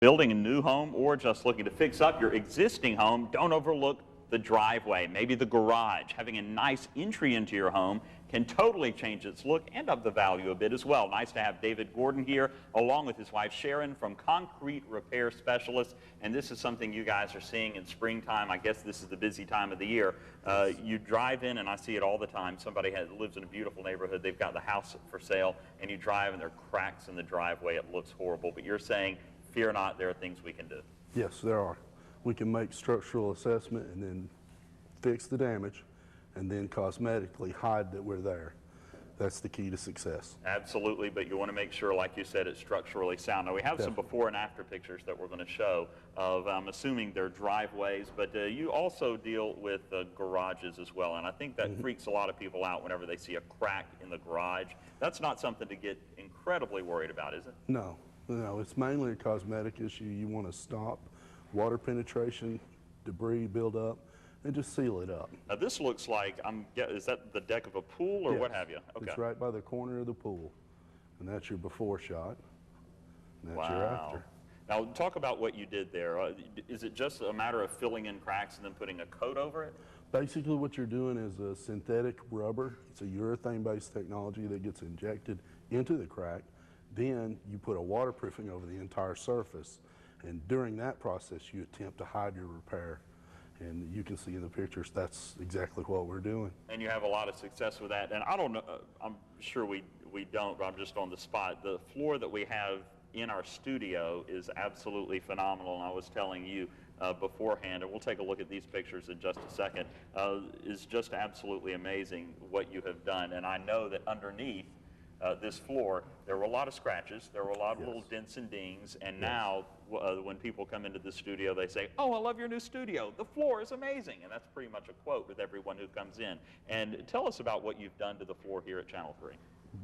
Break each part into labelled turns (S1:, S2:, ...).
S1: Building a new home or just looking to fix up your existing home, don't overlook the driveway, maybe the garage. Having a nice entry into your home can totally change its look and up the value a bit as well. Nice to have David Gordon here, along with his wife Sharon from Concrete Repair Specialists. And this is something you guys are seeing in springtime. I guess this is the busy time of the year. You drive in, and I see it all the time. Somebody lives in a beautiful neighborhood. They've got the house for sale, and you drive, and there are cracks in the driveway. It looks horrible. But you're saying, fear not, there are things we can do.
S2: Yes, there are. We can make structural assessment and then fix the damage and then cosmetically hide that we're there. That's the key to success.
S1: Absolutely, but you want to make sure, like you said, it's structurally sound. Now, we have some before and after pictures that we're going to show of, I'm assuming they're driveways, but you also deal with garages as well, and I think that freaks a lot of people out whenever they see a crack in the garage. That's not something to get incredibly worried about, is it?
S2: No, it's mainly a cosmetic issue. You want to stop water penetration, debris buildup, and just seal it up.
S1: Now this looks like, is that the deck of a pool or what have you?
S2: Okay. It's right by the corner of the pool, and that's your before shot, and that's your after.
S1: Now talk about what you did there. Is it just a matter of filling in cracks and then putting a coat over it?
S2: Basically what you're doing is a synthetic rubber. It's a urethane-based technology that gets injected into the crack. Then you put a waterproofing over the entire surface, and during that process you attempt to hide your repair. And you can see in the pictures that's exactly what we're doing. And
S1: you have a lot of success with that. And I don't know, I'm sure we don't, but I'm just on the spot. The floor that we have in our studio is absolutely phenomenal, and I was telling you beforehand, and we'll take a look at these pictures in just a second, is just absolutely amazing what you have done. And I know that underneath this floor, there were a lot of scratches, there were a lot of little dents and dings, and now when people come into the studio, they say, "Oh, I love your new studio. The floor is amazing." And that's pretty much a quote with everyone who comes in. And tell us about what you've done to the floor here at Channel 3.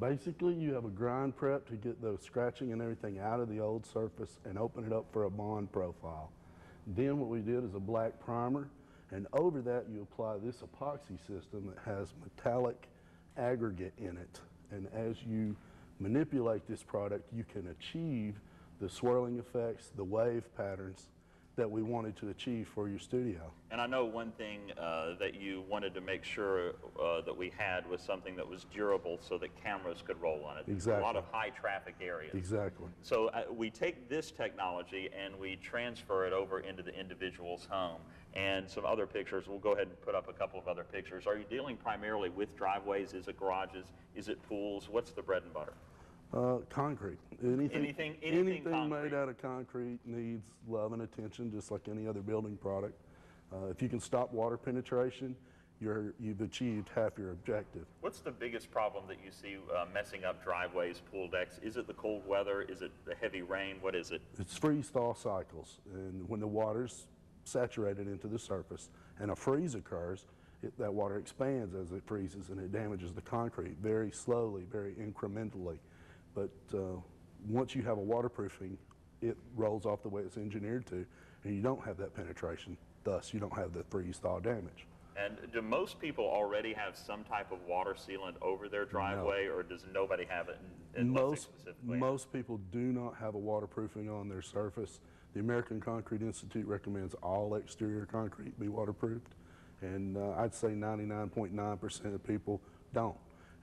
S2: Basically, you have a grind prep to get those scratching and everything out of the old surface and open it up for a bond profile. Then what we did is a black primer, and over that you apply this epoxy system that has metallic aggregate in it. And as you manipulate this product, you can achieve the swirling effects, the wave patterns that we wanted to achieve for your studio.
S1: And I know one thing that you wanted to make sure that we had was something that was durable so that cameras could roll on it.
S2: Exactly.
S1: A lot of high traffic areas.
S2: Exactly.
S1: So we take this technology and we transfer it over into the individual's home. And some other pictures, we'll go ahead and put up a couple of other pictures. Are you dealing primarily with driveways? Is it garages? Is it pools? What's the bread and butter?
S2: Concrete. Anything
S1: concrete
S2: made out of concrete needs love and attention, just like any other building product. If you can stop water penetration, you've achieved half your objective.
S1: What's the biggest problem that you see messing up driveways, pool decks? Is it the cold weather? Is it the heavy rain? What is it?
S2: It's freeze-thaw cycles, and when the water's saturated into the surface and a freeze occurs, that water expands as it freezes and it damages the concrete very slowly, very incrementally. But once you have a waterproofing, it rolls off the way it's engineered to, and you don't have that penetration. Thus, you don't have the freeze-thaw damage.
S1: And do most people already have some type of water sealant over their driveway, or does nobody have it?
S2: Most people do not have a waterproofing on their surface. The American Concrete Institute recommends all exterior concrete be waterproofed, and I'd say 99.9% of people don't.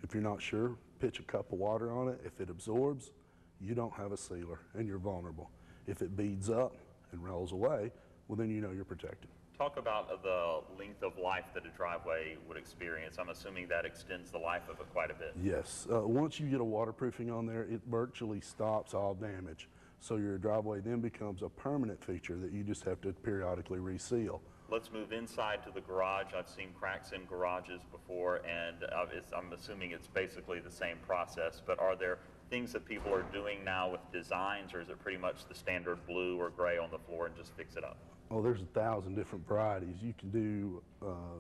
S2: If you're not sure, pitch a cup of water on it. If it absorbs, you don't have a sealer and you're vulnerable. If it beads up and rolls away, well then you know you're protected.
S1: Talk about the length of life that a driveway would experience. I'm assuming that extends the life of it quite a bit.
S2: Yes. Once you get a waterproofing on there, it virtually stops all damage. So your driveway then becomes a permanent feature that you just have to periodically reseal.
S1: Let's move inside to the garage. I've seen cracks in garages before, and I'm assuming it's basically the same process, but are there things that people are doing now with designs, or is it pretty much the standard blue or gray on the floor and just fix it up?
S2: Oh, there's 1,000 different varieties. You can do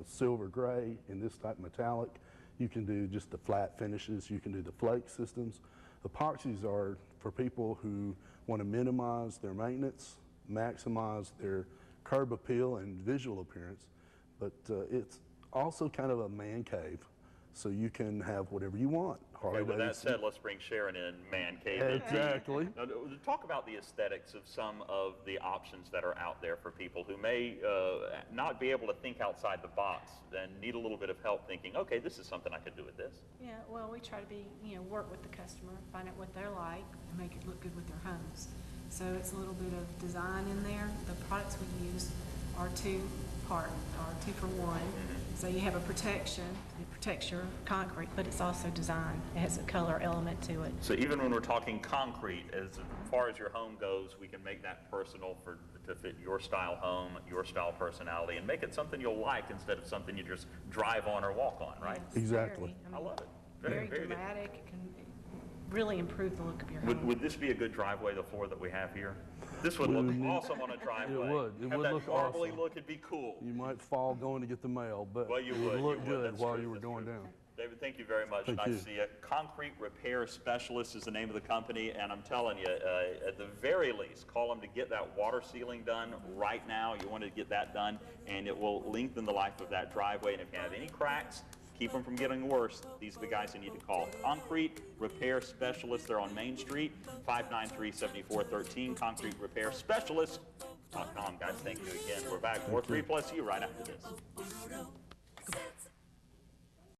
S2: silver gray in this type metallic. You can do just the flat finishes. You can do the flake systems. Epoxies are for people who want to minimize their maintenance, maximize their curb appeal and visual appearance, but it's also kind of a man cave, so you can have whatever you want. Harley
S1: Okay, with that
S2: Davidson.
S1: said, let's bring Sharon in, man cave.
S2: Exactly.
S1: Now, talk about the aesthetics of some of the options that are out there for people who may not be able to think outside the box and need a little bit of help thinking, okay, this is something I could do with this.
S3: Yeah, well, we try to be, work with the customer, find out what they're like, and make it look good with their homes. So it's a little bit of design in there. The products we use are two for one. So you have a protection, it protects your concrete, but it's also design. It has a color element to it.
S1: So even when we're talking concrete, as far as your home goes, we can make that personal to fit your style home, your style personality, and make it something you'll like instead of something you just drive on or walk on, right?
S3: Yes,
S2: Exactly.
S1: I love it.
S3: Very
S1: good.
S3: dramatic. It can really improve the look of your home.
S1: Would this be a good driveway, the floor that we have here? This would look awesome on a driveway.
S2: It would. It
S1: Have
S2: would
S1: that
S2: look
S1: marbly
S2: awesome.
S1: look, it'd be cool.
S2: You might fall going to get the mail, but
S1: Well, you
S2: it
S1: would.
S2: would look
S1: you would.
S2: good
S1: That's
S2: while
S1: true.
S2: you were
S1: That's
S2: going
S1: true.
S2: down.
S1: David, thank you very much.
S2: Thank
S1: Nice
S2: you.
S1: to see you. Concrete Repair Specialist is the name of the company, and I'm telling you, at the very least, call them to get that water sealing done right now. You want to get that done, and it will lengthen the life of that driveway. And if you have any cracks, keep them from getting worse, these are the guys you need to call. Concrete Repair Specialist. They're on Main Street, 593-7413. Concrete Repair Specialist.com. Guys, thank you again. We're back. More 3 Plus U right after this.